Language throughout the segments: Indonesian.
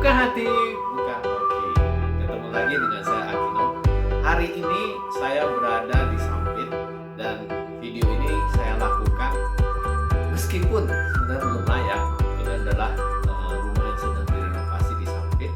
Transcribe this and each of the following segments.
Buka hati, buka hoki. Ketemu lagi dengan saya Akino. Hari ini saya berada di Sampit dan video ini saya lakukan meskipun sebenarnya belum layak. Ini adalah rumah yang sedang direnovasi di Sampit.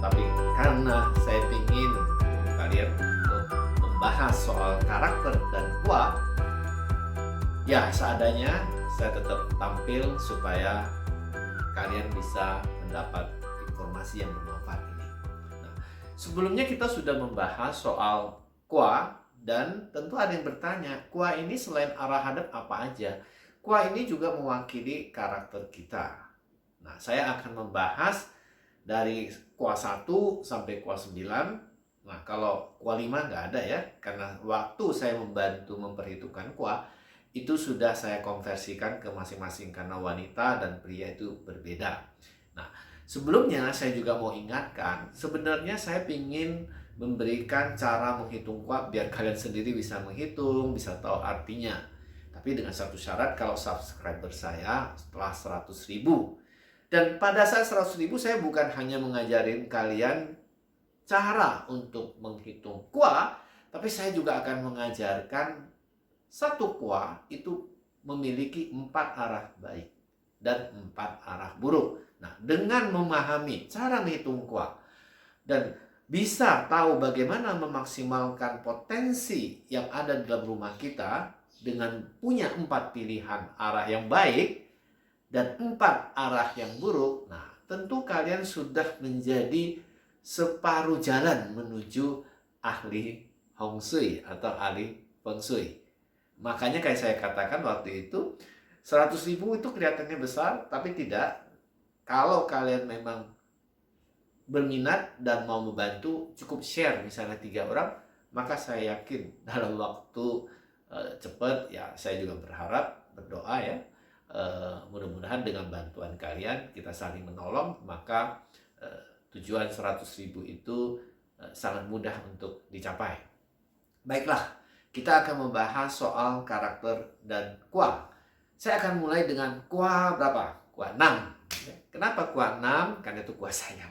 Tapi karena saya ingin kalian untuk membahas soal karakter dan kuah, ya seadanya saya tetap tampil supaya kalian bisa mendapat informasi yang bermanfaat ini. Nah, sebelumnya kita sudah membahas soal kuah dan tentu ada yang bertanya, kuah ini selain arah hadap apa aja? Kuah ini juga mewakili karakter kita. Nah, saya akan membahas dari kuah 1 sampai kuah 9. Nah, kalau kuah 5 nggak ada ya, karena waktu saya membantu memperhitungkan kuah, itu sudah saya konversikan ke masing-masing karena wanita dan pria itu berbeda. Nah, sebelumnya saya juga mau ingatkan, sebenarnya saya ingin memberikan cara menghitung kuah biar kalian sendiri bisa menghitung, bisa tahu artinya. Tapi dengan satu syarat, kalau subscriber saya setelah 100.000. Dan pada saat 100.000 saya bukan hanya mengajarin kalian cara untuk menghitung kuah, tapi saya juga akan mengajarkan satu kuah itu memiliki 4 arah baik dan 4 arah buruk. Nah, dengan memahami cara menghitung kuah dan bisa tahu bagaimana memaksimalkan potensi yang ada di dalam rumah kita dengan punya 4 pilihan arah yang baik dan 4 arah yang buruk, nah tentu kalian sudah menjadi separuh jalan menuju ahli Hong Shui atau ahli Feng Shui. Makanya kayak saya katakan waktu itu 100.000 itu kelihatannya besar, tapi tidak. Kalau kalian memang berminat dan mau membantu, cukup share misalnya 3 orang, maka saya yakin dalam waktu cepat, ya saya juga berharap, berdoa ya, mudah-mudahan dengan bantuan kalian kita saling menolong, maka tujuan 100.000 itu sangat mudah untuk dicapai. Baiklah, kita akan membahas soal karakter dan kuah. Saya akan mulai dengan kuah berapa? Kuah 6. Kenapa kuah 6? Karena itu kuah saya.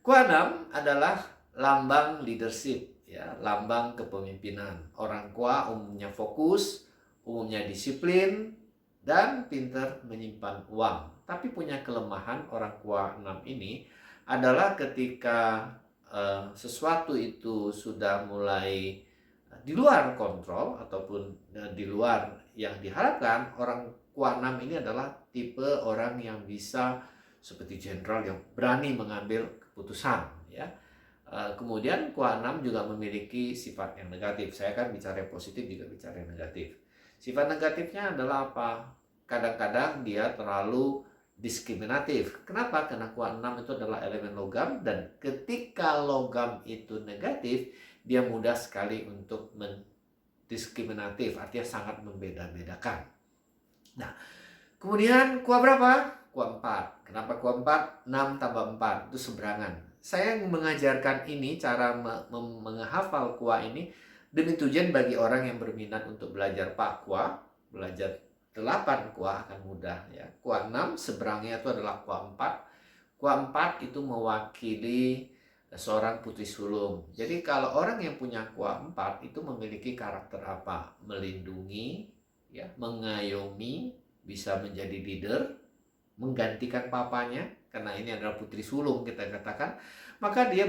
Kuah 6 adalah lambang leadership, ya, lambang kepemimpinan. Orang kuah umumnya fokus, umumnya disiplin, dan pintar menyimpan uang. Tapi punya kelemahan orang kuah 6 ini adalah ketika sesuatu itu sudah mulai di luar kontrol ataupun di luar yang diharapkan, orang kuah 6 ini adalah tipe orang yang bisa seperti jenderal yang berani mengambil keputusan ya. Kemudian kuah 6 juga memiliki sifat yang negatif. Saya kan bicara yang positif juga bicara yang negatif. Sifat negatifnya adalah apa? Kadang-kadang dia terlalu diskriminatif. Kenapa? Karena kuah 6 itu adalah elemen logam, dan ketika logam itu negatif, dia mudah sekali untuk mendiskriminatif, artinya sangat membeda-bedakan. Nah, kemudian kuah berapa? Kuah 4. Kenapa kuah 4? 6 tambah 4, itu seberangan. Saya mengajarkan ini, cara menghafal kuah ini, demi tujuan bagi orang yang berminat untuk belajar Pak Kuah, belajar 8 kuah akan mudah ya. Kuah 6 seberangnya itu adalah kuah 4. Kuah 4 itu mewakili seorang putri sulung. Jadi kalau orang yang punya kuah 4 itu memiliki karakter apa? Melindungi, ya, mengayomi, bisa menjadi leader, menggantikan papanya, karena ini adalah putri sulung kita katakan, maka dia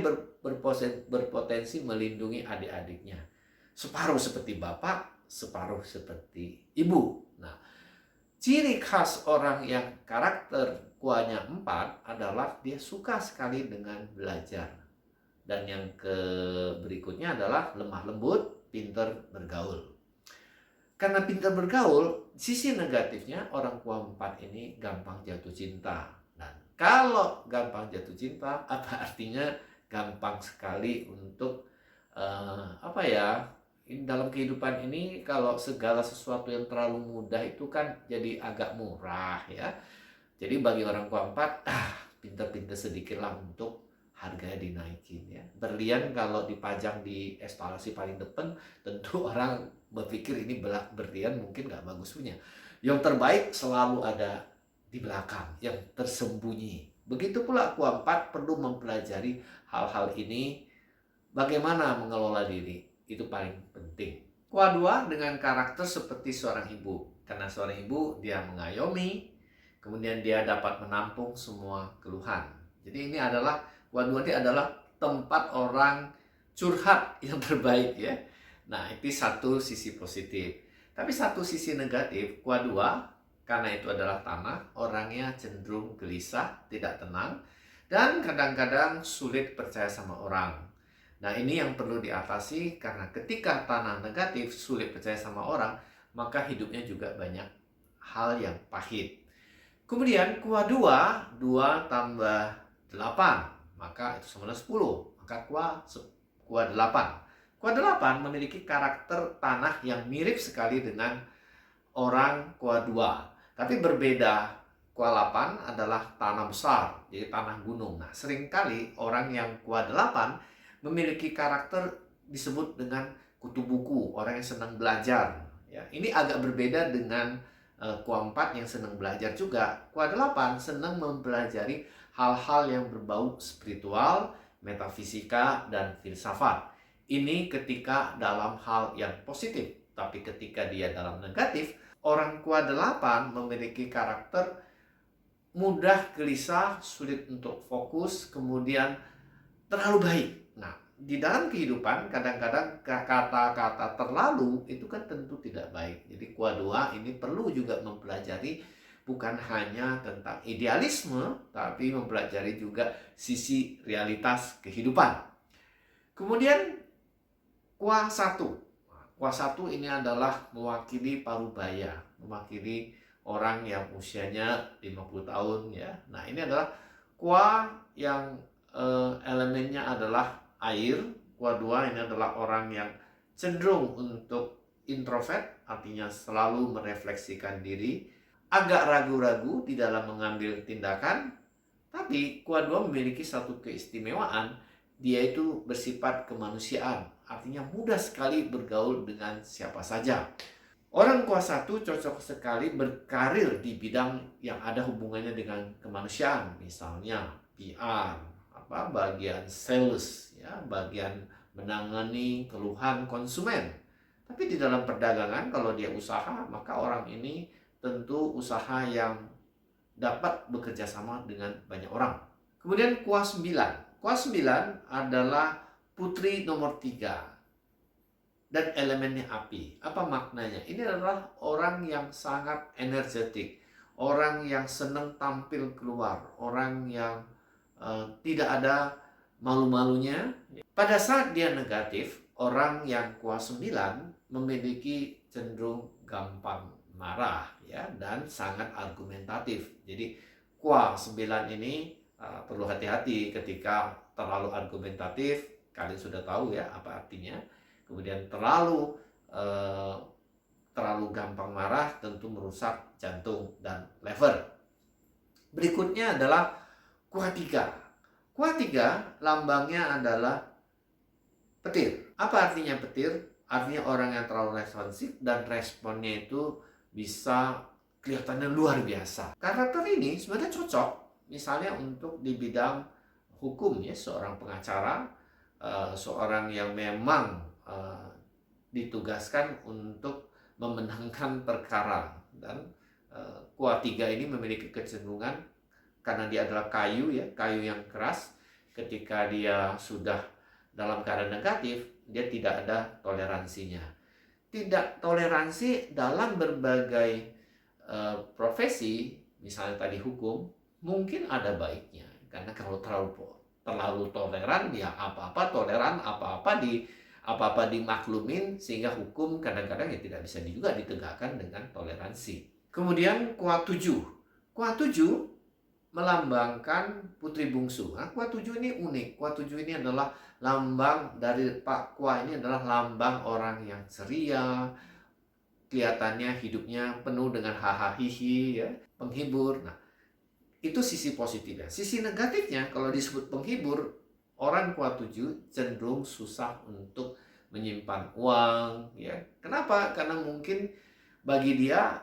berpotensi melindungi adik-adiknya. Separuh seperti bapak, separuh seperti ibu. Nah, ciri khas orang yang karakter kuahnya 4 adalah dia suka sekali dengan belajar. Dan yang berikutnya adalah lemah lembut, pintar bergaul. Karena pintar bergaul, sisi negatifnya orang kuah 4 ini gampang jatuh cinta. Dan kalau gampang jatuh cinta, apa artinya? Gampang sekali untuk dalam kehidupan ini, kalau segala sesuatu yang terlalu mudah itu kan jadi agak murah ya. Jadi bagi orang kuah 4, pintar-pintar sedikit lah untuk harganya dinaikin ya. Berlian kalau dipajang di estalasi paling depan, tentu orang berpikir ini berlian mungkin nggak bagus punya. Yang terbaik selalu ada di belakang, yang tersembunyi. Begitu pula kuah 4 perlu mempelajari hal-hal ini, bagaimana mengelola diri, itu paling penting. Kuah 2 dengan karakter seperti seorang ibu. Karena seorang ibu, dia mengayomi, kemudian dia dapat menampung semua keluhan. Jadi ini adalah, kuah 2 ini adalah tempat orang curhat yang terbaik ya. Nah, itu satu sisi positif. Tapi satu sisi negatif, kuah 2, karena itu adalah tanah, orangnya cenderung gelisah, tidak tenang, dan kadang-kadang sulit percaya sama orang. Nah, ini yang perlu diatasi, karena ketika tanah negatif, sulit percaya sama orang, maka hidupnya juga banyak hal yang pahit. Kemudian kuah 2, 2 tambah 8, maka itu sama dengan 10. Maka kuah 8. Kuah 8 memiliki karakter tanah yang mirip sekali dengan orang kuah 2. Tapi berbeda, kuah 8 adalah tanah besar, jadi tanah gunung. Nah, seringkali orang yang kuah 8 memiliki karakter disebut dengan kutu buku, orang yang senang belajar. Ya, ini agak berbeda dengan kuah 4 yang senang belajar juga. Kuah 8 senang mempelajari hal-hal yang berbau spiritual, metafisika, dan filsafat. Ini ketika dalam hal yang positif. Tapi ketika dia dalam negatif, orang kuah 8 memiliki karakter mudah gelisah, sulit untuk fokus, kemudian terlalu baik. Nah, di dalam kehidupan kadang-kadang kata-kata terlalu itu kan tentu tidak baik. Jadi kuah 2 ini perlu juga mempelajari bukan hanya tentang idealisme, tapi mempelajari juga sisi realitas kehidupan. Kemudian kuah 1. Kuah 1 ini adalah mewakili parubaya, mewakili orang yang usianya 50 tahun ya. Nah, ini adalah kuah yang elemennya adalah air. Kuah 2 ini adalah orang yang cenderung untuk introvert, artinya selalu merefleksikan diri, agak ragu-ragu di dalam mengambil tindakan. Tapi kuah 2 memiliki satu keistimewaan, dia itu bersifat kemanusiaan, artinya mudah sekali bergaul dengan siapa saja. Orang kuah 1 cocok sekali berkarir di bidang yang ada hubungannya dengan kemanusiaan, misalnya PR, bagian sales, ya, bagian menangani keluhan konsumen. Tapi di dalam perdagangan, kalau dia usaha, maka orang ini tentu usaha yang dapat bekerja sama dengan banyak orang. Kemudian kuah 9. Kuah 9 adalah putri nomor 3 dan elemennya api. Apa maknanya? Ini adalah orang yang sangat energetik, orang yang senang tampil keluar, orang yang tidak ada malu-malunya. Pada saat dia negatif, orang yang kuah 9 memiliki cenderung gampang marah ya, dan sangat argumentatif. Jadi kuah 9 ini perlu hati-hati ketika terlalu argumentatif. Kalian sudah tahu ya apa artinya. Kemudian terlalu gampang marah tentu merusak jantung dan lever. Berikutnya adalah kuah 3. Kuah 3 lambangnya adalah petir. Apa artinya petir? Artinya orang yang terlalu responsif dan responnya itu bisa kelihatannya luar biasa. Karakter ini sebenarnya cocok misalnya untuk di bidang hukum ya, seorang pengacara, seorang yang memang ditugaskan untuk memenangkan perkara. Dan kuah 3 ini memiliki kecenderungan, karena dia adalah kayu ya, kayu yang keras, ketika dia sudah dalam keadaan negatif, dia tidak ada toleransinya. Tidak toleransi dalam berbagai profesi, misalnya tadi hukum, mungkin ada baiknya. Karena kalau terlalu toleran, ya apa-apa toleran, apa-apa dimaklumin, sehingga hukum kadang-kadang ya tidak bisa juga ditegakkan dengan toleransi. Kemudian kuah 7. Kuah 7 melambangkan putri bungsu. Nah, kuah 7 ini unik. Kuah 7 ini adalah lambang dari Pak Kuah, ini adalah lambang orang yang ceria, kelihatannya hidupnya penuh dengan hahaha hihi ya, penghibur. Nah, itu sisi positifnya. Sisi negatifnya, kalau disebut penghibur, orang kuah 7 cenderung susah untuk menyimpan uang ya. Kenapa? Karena mungkin bagi dia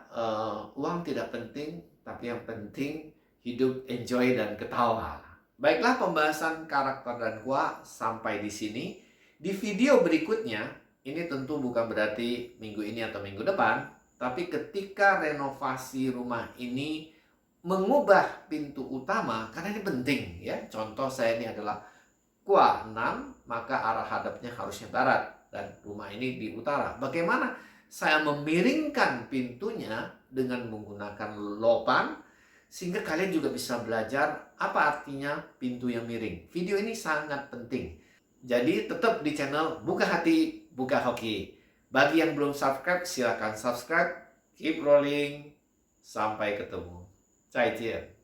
uang tidak penting, tapi yang penting hidup enjoy dan ketawa. Baiklah, pembahasan karakter dan kuah sampai di sini. Di video berikutnya, ini tentu bukan berarti minggu ini atau minggu depan, tapi ketika renovasi rumah ini mengubah pintu utama, karena ini penting ya. Contoh saya ini adalah kuah 6, maka arah hadapnya harusnya barat dan rumah ini di utara. Bagaimana saya memiringkan pintunya dengan menggunakan lopan sehingga kalian juga bisa belajar apa artinya pintu yang miring. Video ini sangat penting. Jadi tetap di channel Buka Hati, Buka Hoki. Bagi yang belum subscribe, silakan subscribe. Keep rolling. Sampai ketemu. 再见。